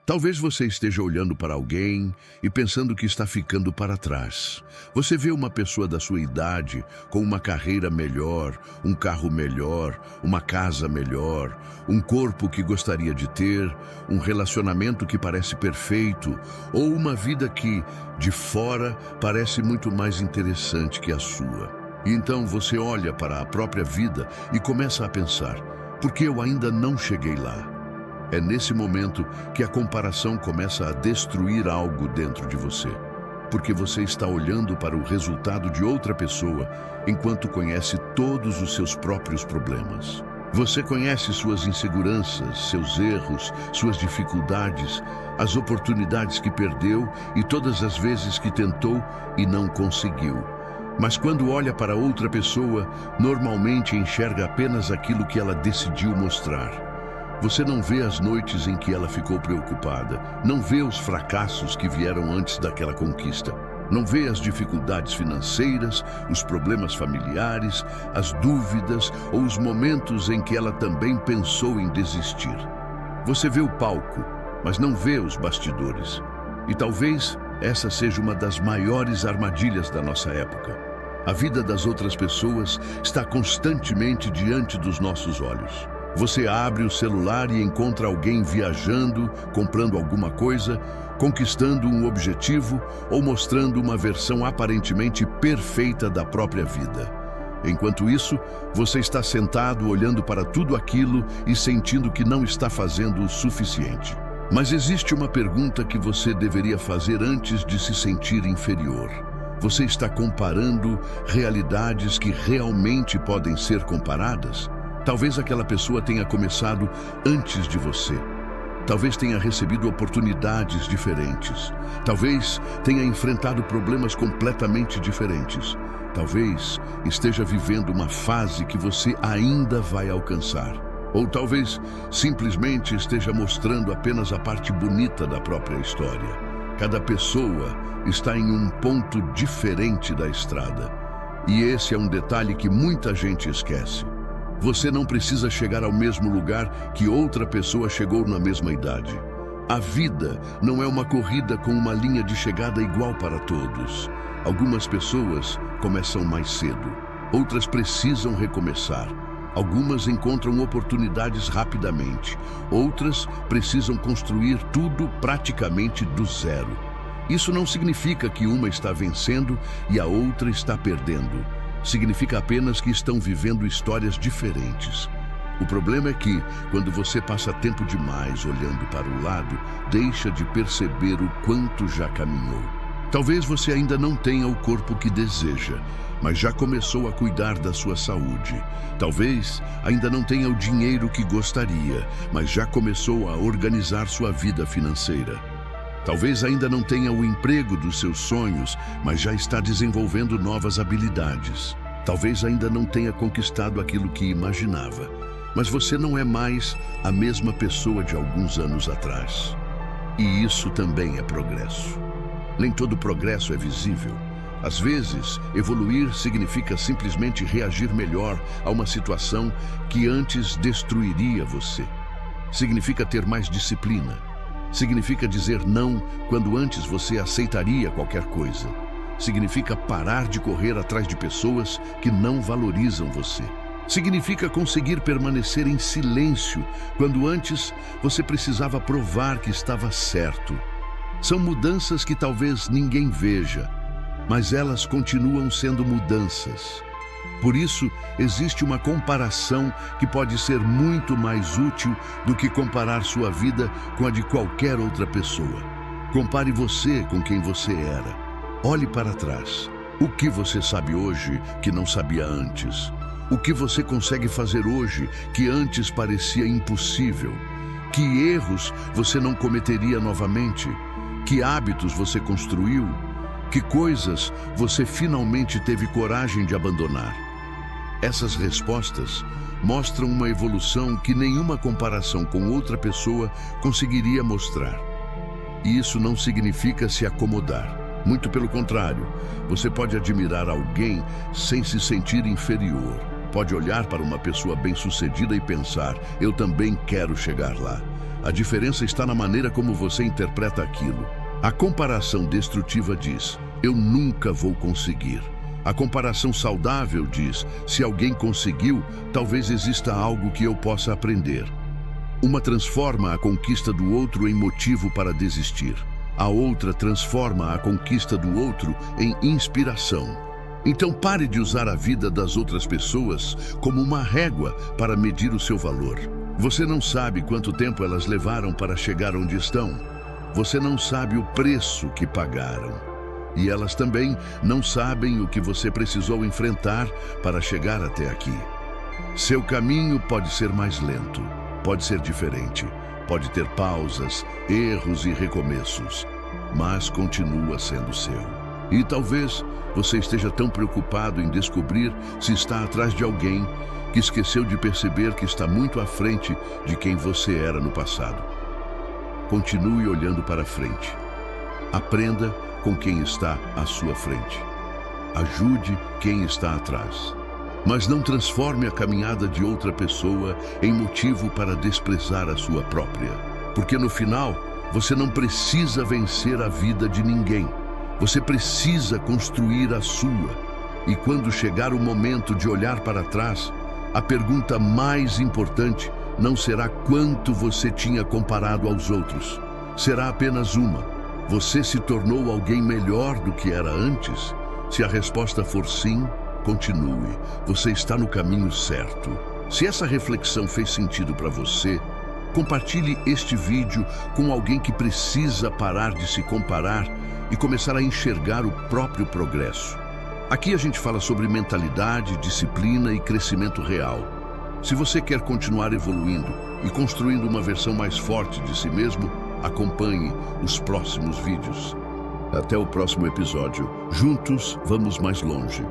Talvez você esteja olhando para alguém e pensando que está ficando para trás. Você vê uma pessoa da sua idade com uma carreira melhor, um carro melhor, uma casa melhor, um corpo que gostaria de ter, um relacionamento que parece perfeito, ou uma vida que, de fora, parece muito mais interessante que a sua. E então você olha para a própria vida e começa a pensar: por que eu ainda não cheguei lá? É nesse momento que a comparação começa a destruir algo dentro de você, porque você está olhando para o resultado de outra pessoa enquanto conhece todos os seus próprios problemas. Você conhece suas inseguranças, seus erros, suas dificuldades, as oportunidades que perdeu e todas as vezes que tentou e não conseguiu. Mas quando olha para outra pessoa, normalmente enxerga apenas aquilo que ela decidiu mostrar. Você não vê as noites em que ela ficou preocupada, não vê os fracassos que vieram antes daquela conquista, não vê as dificuldades financeiras, os problemas familiares, as dúvidas ou os momentos em que ela também pensou em desistir. Você vê o palco, mas não vê os bastidores. E talvez essa seja uma das maiores armadilhas da nossa época. A vida das outras pessoas está constantemente diante dos nossos olhos. Você abre o celular e encontra alguém viajando, comprando alguma coisa, conquistando um objetivo ou mostrando uma versão aparentemente perfeita da própria vida. Enquanto isso, você está sentado olhando para tudo aquilo e sentindo que não está fazendo o suficiente. Mas existe uma pergunta que você deveria fazer antes de se sentir inferior. Você está comparando realidades que realmente podem ser comparadas? Talvez aquela pessoa tenha começado antes de você. Talvez tenha recebido oportunidades diferentes. Talvez tenha enfrentado problemas completamente diferentes. Talvez esteja vivendo uma fase que você ainda vai alcançar. Ou talvez simplesmente esteja mostrando apenas a parte bonita da própria história. Cada pessoa está em um ponto diferente da estrada. E esse é um detalhe que muita gente esquece. Você não precisa chegar ao mesmo lugar que outra pessoa chegou na mesma idade. A vida não é uma corrida com uma linha de chegada igual para todos. Algumas pessoas começam mais cedo, outras precisam recomeçar. Algumas encontram oportunidades rapidamente, outras precisam construir tudo praticamente do zero. Isso não significa que uma está vencendo e a outra está perdendo. Significa apenas que estão vivendo histórias diferentes. O problema é que, quando você passa tempo demais olhando para o lado, deixa de perceber o quanto já caminhou. Talvez você ainda não tenha o corpo que deseja, mas já começou a cuidar da sua saúde. Talvez ainda não tenha o dinheiro que gostaria, mas já começou a organizar sua vida financeira. Talvez ainda não tenha o emprego dos seus sonhos, mas já está desenvolvendo novas habilidades. Talvez ainda não tenha conquistado aquilo que imaginava, mas você não é mais a mesma pessoa de alguns anos atrás. E isso também é progresso. Nem todo progresso é visível. Às vezes, evoluir significa simplesmente reagir melhor a uma situação que antes destruiria você. Significa ter mais disciplina. Significa dizer não quando antes você aceitaria qualquer coisa. Significa parar de correr atrás de pessoas que não valorizam você. Significa conseguir permanecer em silêncio quando antes você precisava provar que estava certo. São mudanças que talvez ninguém veja, mas elas continuam sendo mudanças. Por isso, existe uma comparação que pode ser muito mais útil do que comparar sua vida com a de qualquer outra pessoa. Compare você com quem você era. Olhe para trás. O que você sabe hoje que não sabia antes? O que você consegue fazer hoje que antes parecia impossível? Que erros você não cometeria novamente? Que hábitos você construiu? Que coisas você finalmente teve coragem de abandonar? Essas respostas mostram uma evolução que nenhuma comparação com outra pessoa conseguiria mostrar. E isso não significa se acomodar. Muito pelo contrário, você pode admirar alguém sem se sentir inferior. Pode olhar para uma pessoa bem-sucedida e pensar: eu também quero chegar lá. A diferença está na maneira como você interpreta aquilo. A comparação destrutiva diz: eu nunca vou conseguir. A comparação saudável diz: se alguém conseguiu, talvez exista algo que eu possa aprender. Uma transforma a conquista do outro em motivo para desistir. A outra transforma a conquista do outro em inspiração. Então pare de usar a vida das outras pessoas como uma régua para medir o seu valor. Você não sabe quanto tempo elas levaram para chegar onde estão. Você não sabe o preço que pagaram. E elas também não sabem o que você precisou enfrentar para chegar até aqui. Seu caminho pode ser mais lento, pode ser diferente, pode ter pausas, erros e recomeços, mas continua sendo seu. E talvez você esteja tão preocupado em descobrir se está atrás de alguém que esqueceu de perceber que está muito à frente de quem você era no passado. Continue olhando para frente. Aprenda com quem está à sua frente. Ajude quem está atrás. Mas não transforme a caminhada de outra pessoa em motivo para desprezar a sua própria. Porque no final, você não precisa vencer a vida de ninguém. Você precisa construir a sua. E quando chegar o momento de olhar para trás, a pergunta mais importante não será quanto você tinha comparado aos outros. Será apenas uma: você se tornou alguém melhor do que era antes? Se a resposta for sim, continue. Você está no caminho certo. Se essa reflexão fez sentido para você, compartilhe este vídeo com alguém que precisa parar de se comparar e começar a enxergar o próprio progresso. Aqui a gente fala sobre mentalidade, disciplina e crescimento real. Se você quer continuar evoluindo e construindo uma versão mais forte de si mesmo, acompanhe os próximos vídeos. Até o próximo episódio. Juntos, vamos mais longe.